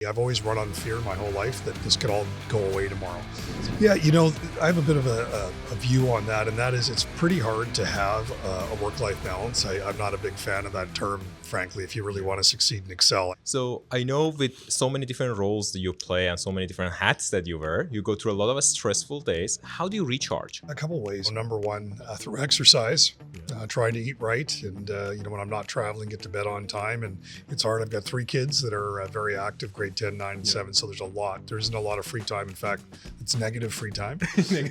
I've always run on fear my whole life that this could all go away tomorrow. Yeah, I have a bit of a view on that, and that is it's pretty hard to have a work-life balance. I'm not a big fan of that term, frankly, if you really want to succeed and excel. So I know with so many different roles that you play and so many different hats that you wear, you go through a lot of stressful days. How do you recharge? A couple of ways. Number one, through exercise, trying to eat right, and when I'm not traveling, get to bed on time. And it's hard. I've got 3 kids that are very active, grade 10, 9, and 7. So there isn't a lot of free time. In fact, it's negative free time.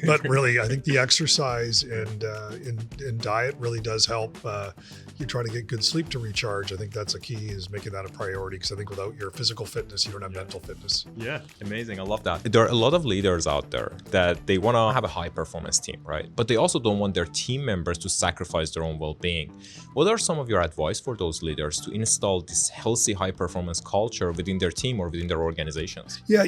But really, I think the exercise and diet really does help. You try to get good sleep to recharge. I think that's a key, is making that a priority, because I think without your physical fitness, you don't have mental fitness. Yeah, amazing. I love that. There are a lot of leaders out there that they want to have a high performance team, right? But they also don't want their team members to sacrifice their own well-being. What are some of your advice for those leaders to install this healthy high performance culture within their team or within their organizations? Yeah,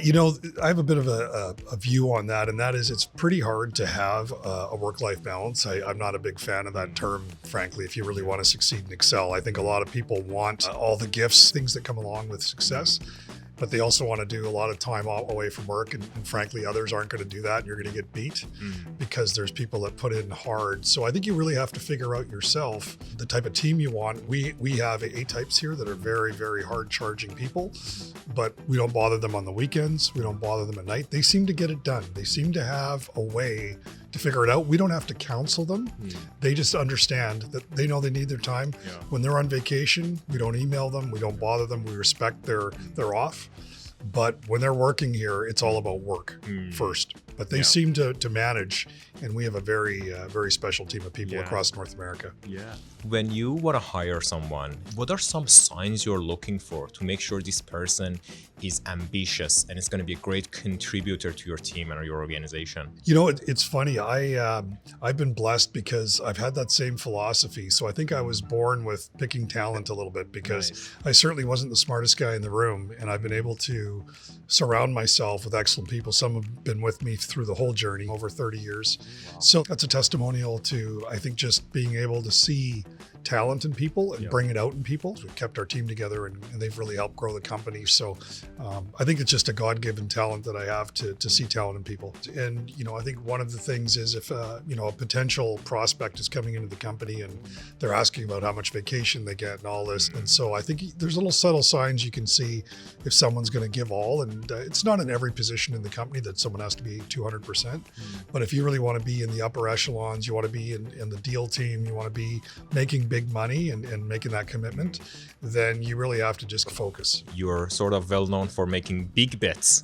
I have a bit of a view on that, and that is it's pretty hard to have a work-life balance. I'm not a big fan of that term, frankly, if you really want to succeed and excel. I think a lot of people want all the gifts, things that come along with success, but they also want to do a lot of time away from work. And frankly, others aren't going to do that. And you're going to get beat because there's people that put in hard. So I think you really have to figure out yourself the type of team you want. We have 8 types here that are very, very hard charging people, but we don't bother them on the weekends. We don't bother them at night. They seem to get it done. They seem to have a way to figure it out. We don't have to counsel them. They just understand that they know they need their time. Yeah. When they're on vacation, we don't email them. We don't bother them. We respect their off. But when they're working here, it's all about work first. But they seem to manage, and we have a very, very special team of people across North America. Yeah. When you want to hire someone, what are some signs you're looking for to make sure this person is ambitious and is going to be a great contributor to your team and your organization? It's funny. I've been blessed because I've had that same philosophy. So I think I was born with picking talent a little bit, because I certainly wasn't the smartest guy in the room, and I've been able to surround myself with excellent people. Some have been with me through the whole journey, over 30 years. Wow. So that's a testimonial to, I think, just being able to see talent in people and bring it out in people. We've kept our team together, and they've really helped grow the company. So I think it's just a God-given talent that I have to see talent in people. And, I think one of the things is if, a potential prospect is coming into the company and they're asking about how much vacation they get and all this. And so I think there's little subtle signs you can see if someone's going to give all. And it's not in every position in the company that someone has to be 200%. But if you really want to be in the upper echelons, you want to be in the deal team, you want to be making big money and making that commitment, then you really have to just focus. You're sort of well known for making big bets,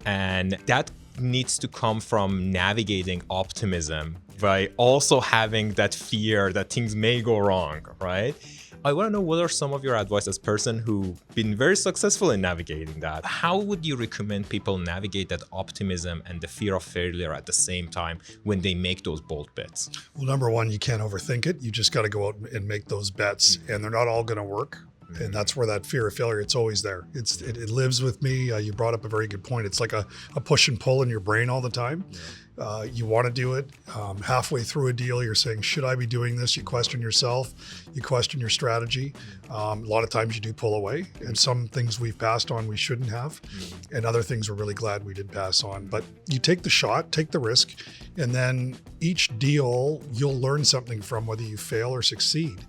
and that needs to come from navigating optimism by also having that fear that things may go wrong, right? I want to know, what are some of your advice as a person who's been very successful in navigating that? How would you recommend people navigate that optimism and the fear of failure at the same time when they make those bold bets? Well, number one, you can't overthink it. You just got to go out and make those bets, and they're not all going to work. And that's where that fear of failure, it's always there. It lives with me. You brought up a very good point. It's like a push and pull in your brain all the time. You want to do it. Halfway through a deal, you're saying, should I be doing this? You question yourself. You question your strategy. A lot of times you do pull away. And some things we've passed on we shouldn't have. And other things we're really glad we did pass on. But you take the shot, take the risk. And then each deal, you'll learn something from, whether you fail or succeed.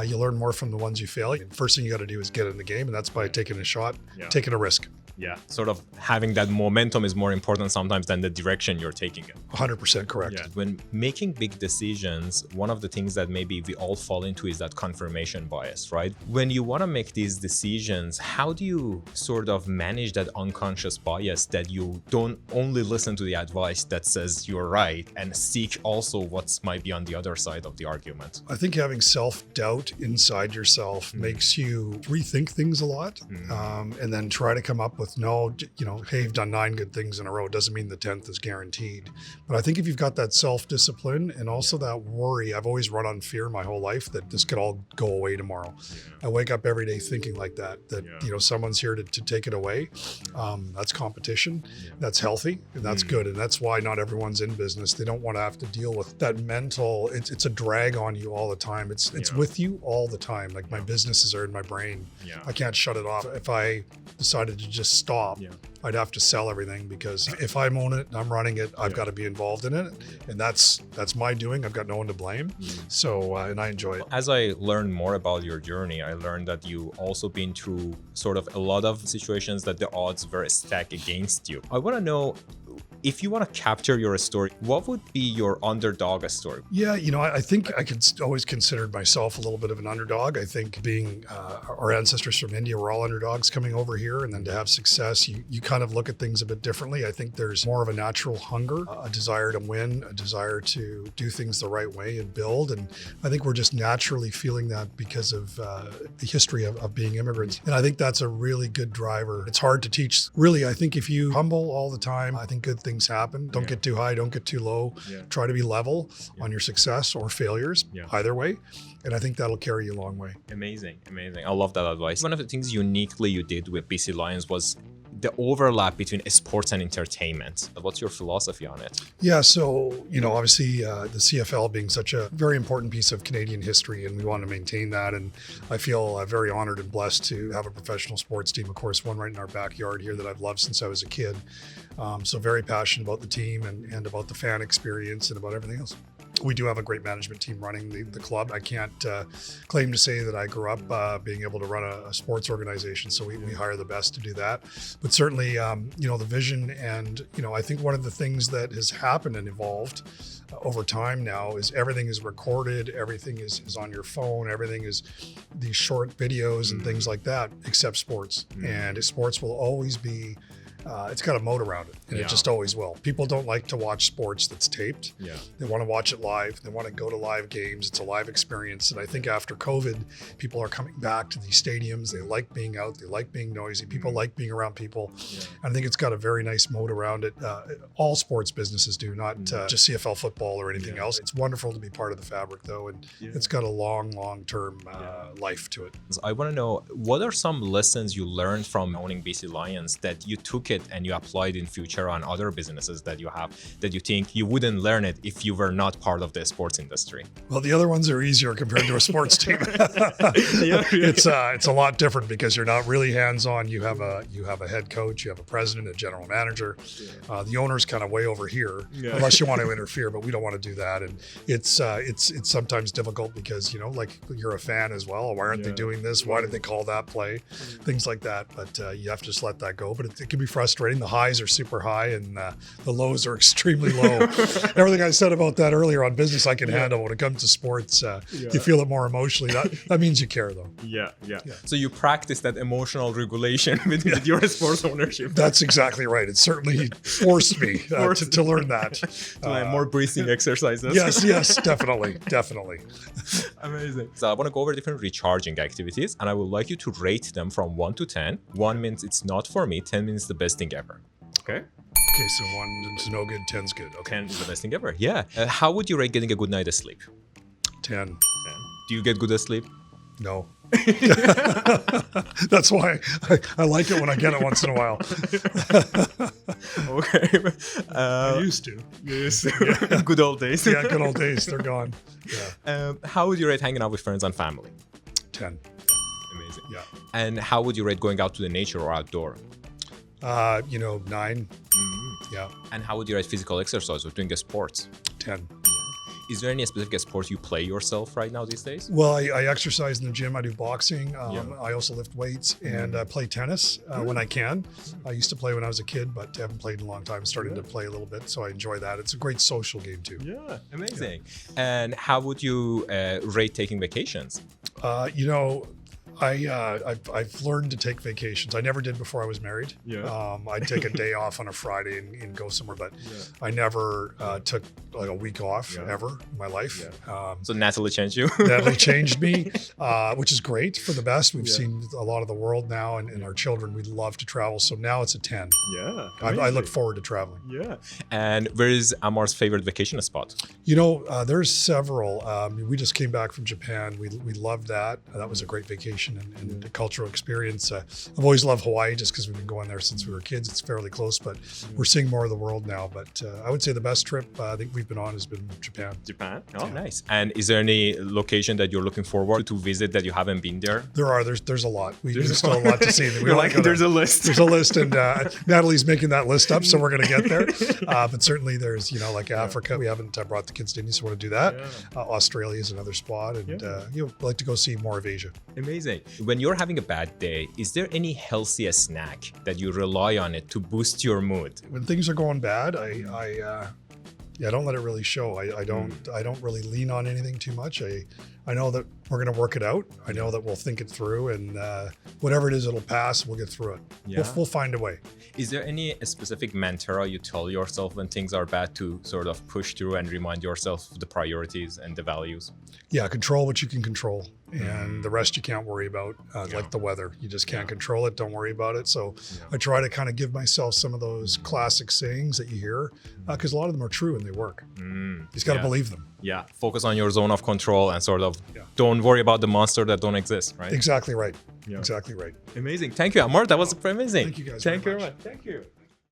You learn more from the ones you fail. First thing you got to do is get in the game. And that's by taking a shot, taking a risk. Yeah, sort of having that momentum is more important sometimes than the direction you're taking it. 100% correct. Yeah. When making big decisions, one of the things that maybe we all fall into is that confirmation bias, right? When you want to make these decisions, how do you sort of manage that unconscious bias that you don't only listen to the advice that says you're right and seek also what might be on the other side of the argument? I think having self-doubt inside yourself makes you rethink things a lot, and then try to come up with hey, you've done 9 good things in a row. Doesn't mean the 10th is guaranteed. But I think if you've got that self-discipline and also that worry, I've always run on fear my whole life that this could all go away tomorrow. I wake up every day thinking like that someone's here to take it away. That's competition. That's healthy, and that's good. And that's why not everyone's in business. They don't want to have to deal with that mental, it's a drag on you all the time. It's with you all the time. Like my businesses are in my brain. I can't shut it off. If I decided to just stop, I'd have to sell everything, because if I'm owning it and I'm running it, I've got to be involved in it. And that's my doing. I've got no one to blame. So, and I enjoy it. As I learned more about your journey, I learned that you also been through sort of a lot of situations that the odds were stacked against you. I want to know, if you want to capture your story, what would be your underdog story? Yeah, I think I could always consider myself a little bit of an underdog. I think being our ancestors from India were all underdogs coming over here, and then to have success, you kind of look at things a bit differently. I think there's more of a natural hunger, a desire to win, a desire to do things the right way and build. And I think we're just naturally feeling that because of the history of being immigrants. And I think that's a really good driver. It's hard to teach. Really, I think if you humble all the time, I think good things happen. Don't get too high, don't get too low. Try to be level on your success or failures, either way. And I think that'll carry you a long way. Amazing. I love that advice. One of the things uniquely you did with BC Lions was the overlap between sports and entertainment. What's your philosophy on it? Yeah, so, obviously the CFL being such a very important piece of Canadian history, and we want to maintain that. And I feel very honored and blessed to have a professional sports team, of course, one right in our backyard here that I've loved since I was a kid. So very passionate about the team and about the fan experience and about everything else. We do have a great management team running the club. I can't claim to say that I grew up being able to run a sports organization. So we hire the best to do that. But certainly, the vision and, I think one of the things that has happened and evolved over time now is everything is recorded. Everything is on your phone. Everything is these short videos and things like that, except sports. And sports will always be it's got a moat around it, and it just always will. People don't like to watch sports that's taped. They want to watch it live. They want to go to live games. It's a live experience. And I think after COVID, people are coming back to these stadiums. They like being out. They like being noisy. People like being around people. And I think it's got a very nice moat around it. All sports businesses do, not just CFL football or anything else. It's wonderful to be part of the fabric, though, and it's got a long-term life to it. I want to know, what are some lessons you learned from owning BC Lions that you took it and you applied in future on other businesses that you have, that you think you wouldn't learn it if you were not part of the sports industry? Well, the other ones are easier compared to a sports team. It's a lot different because you're not really hands-on. You have a head coach, you have a president, a general manager. The owner's kind of way over here, unless you want to interfere, but we don't want to do that. And it's sometimes difficult because, like you're a fan as well. Why aren't they doing this? Why did they call that play? Things like that. But you have to just let that go. But it can be frustrating. The highs are super high and the lows are extremely low. Everything I said about that earlier on business, I can handle. When it comes to sports, you feel it more emotionally. That means you care, though. Yeah. So you practice that emotional regulation with your sports ownership. That's exactly right. It certainly forced me to learn that. To learn more breathing exercises. Yes, definitely. Amazing. So I want to go over different recharging activities, and I would like you to rate them from 1 to 10. 1 means it's not for me, 10 means the best thing ever. Okay, so 1 is no good, 10's good. Okay. 10 is the best thing ever. Yeah. How would you rate getting a good night of sleep? 10. Do you get good at sleep? No. That's why I like it when I get it once in a while. Okay. I used to. Yeah. Good old days. Yeah, good old days. They're gone. Yeah. How would you rate hanging out with friends and family? 10. Amazing. Yeah. And how would you rate going out to the nature or outdoor? 9. Yeah. And how would you rate physical exercise or doing a sport? 10. Is there any specific sport you play yourself right now these days? Well, I exercise in the gym. I do boxing. I also lift weights and play tennis when I can. I used to play when I was a kid, but haven't played in a long time. I'm starting to play a little bit, so I enjoy that. It's a great social game too. Yeah, amazing. And how would you rate taking vacations? I've learned to take vacations. I never did before I was married. I'd take a day off on a Friday and go somewhere, but I never took like a week off ever in my life. So Natalie changed you? Natalie changed me, which is great for the best. We've seen a lot of the world now, and our children, we love to travel. So now it's a 10. Yeah. I look forward to traveling. Yeah. And where is Amar's favorite vacation spot? There's several. We just came back from Japan. We loved that. That was a great vacation. education and the cultural experience. I've always loved Hawaii just because we've been going there since we were kids. It's fairly close, but we're seeing more of the world now. But I would say the best trip I think we've been on has been Japan. Japan? Oh, nice. And is there any location that you're looking forward to visit that you haven't been there? There's a lot. There's still a lot to see. You're like, there's a list. There's a list, and Natalie's making that list up, so we're going to get there. But certainly there's, like Africa. We haven't brought the kids to India, so we want to do that. Australia is another spot, and we'd like to go see more of Asia. Amazing. When you're having a bad day, is there any healthiest snack that you rely on it to boost your mood? When things are going bad, I don't let it really show. I don't really lean on anything too much. I know that we're going to work it out. I know that we'll think it through, and whatever it is, it'll pass. We'll get through it. We'll find a way. Is there any specific mantra you tell yourself when things are bad to sort of push through and remind yourself of the priorities and the values? Yeah, control what you can control, and the rest you can't worry about, like the weather. You just can't control it. Don't worry about it. So I try to kind of give myself some of those classic sayings that you hear, because a lot of them are true and they work. You just got to believe them. Yeah, focus on your zone of control and sort of don't worry about the monster that don't exist, right? Exactly right. Exactly right. Amazing. Thank you, Amar. That was amazing. Thank you guys. Thank you very much. Thank you.